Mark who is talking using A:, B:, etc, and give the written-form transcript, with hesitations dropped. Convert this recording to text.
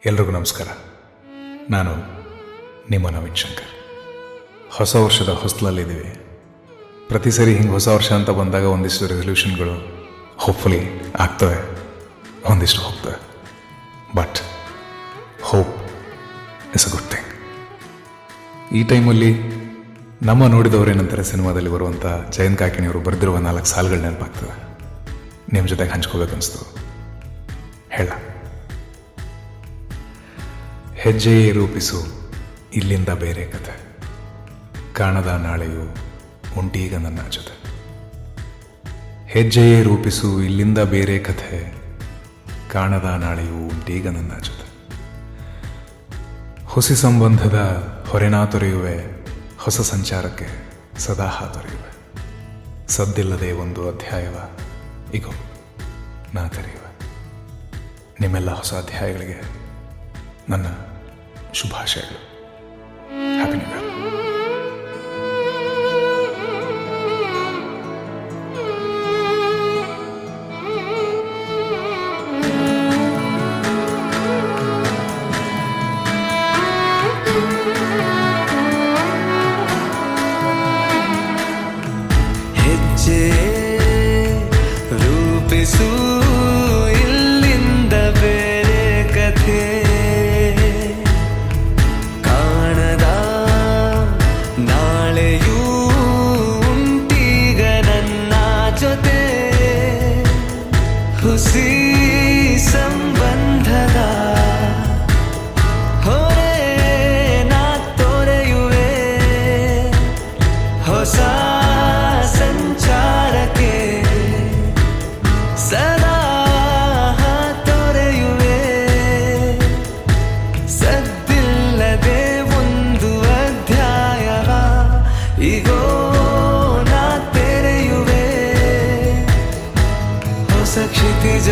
A: ಎಲ್ರಿಗೂ ನಮಸ್ಕಾರ. ನಾನು ನಿಮ್ಮ ನವೀನ್ ಶಂಕರ್. ಹೊಸ ವರ್ಷದ ಹೊಸ್ಲಲ್ಲಿದ್ದೀವಿ. ಪ್ರತಿ ಸರಿ ಹಿಂಗೆ ಹೊಸ ವರ್ಷ ಅಂತ ಬಂದಾಗ ಒಂದಿಷ್ಟು ರೆಸಲ್ಯೂಷನ್ಗಳು ಹೋಪ್ಫುಲಿ ಆಗ್ತವೆ, ಒಂದಿಷ್ಟು ಹೋಗ್ತವೆ. But hope is a good thing. ಈ ಟೈಮಲ್ಲಿ ನಮ್ಮ ನೋಡಿದವರೇನಂತಾರೆ ಸಿನಿಮಾದಲ್ಲಿ ಬರುವಂಥ ಜಯಂತ್ ಕಾಕಿಣಿಯವರು ಬರೆದಿರುವ 4 ಸಾಲುಗಳು ನೆನಪಾಗ್ತವೆ. ನಿಮ್ಮ ಜೊತೆಗೆ ಹಂಚ್ಕೋಬೇಕನ್ನಿಸ್ತು. ಹೇಳ. ಹೆಜ್ಜೆಯೇ ರೂಪಿಸು ಇಲ್ಲಿಂದ ಬೇರೆ ಕಥೆ, ಕಾಣದ ನಾಳೆಯು ಉಂಟೀಗ ನನ್ನ ಜೊತೆ. ಹೆಜ್ಜೆಯೇ ರೂಪಿಸು ಇಲ್ಲಿಂದ ಬೇರೆ ಕಥೆ, ಕಾಣದ ನಾಳೆಯು ಉಂಟೀಗ ನನ್ನ ಜೊತೆ. ಹುಸಿ ಸಂಬಂಧದ ಹೊರೆನಾ ತೊರೆಯುವೆ, ಹೊಸ ಸಂಚಾರಕ್ಕೆ ಸದಾ ಹಾತೊರೆಯುವೆ. ಸದ್ದಿಲ್ಲದೆ ಒಂದು ಅಧ್ಯಾಯವ ಇಗೋ ನಾ ತೆರೆಯುವೆ. ನಿಮ್ಮೆಲ್ಲ ಹೊಸ ಅಧ್ಯಾಯಗಳಿಗೆ ನನ್ನ ಶುಭಾಶಯಗಳು. Happy new year.
B: ಹೆಜ್ಜೆ ರೂಪಿಸು ಇಲ್ಲಿಂದ ಬೇರೆ ಕಥೆ, ಕಾಣದ ನಾಳೆಯೂ ಉಂಟೀಗ ನನ್ನ ಜೊತೆ. ಹುಸಿ ಸಂಬಂಧದ ಹೊರೆ ನಾ ತೊರೆಯುವೆ, ಹೊಸ ಸಂಚಾರಕ್ಕೆ ಸದಾ ತೊರೆಯುವೆ. ಸದ್ದಿಲ್ಲದೆ ಒಂದು ಅಧ್ಯಾಯವ ಈಗೋ ನಾ ತೆರೆಯುವೆ. ಹೊಸ ಕ್ಷಿತಿಜ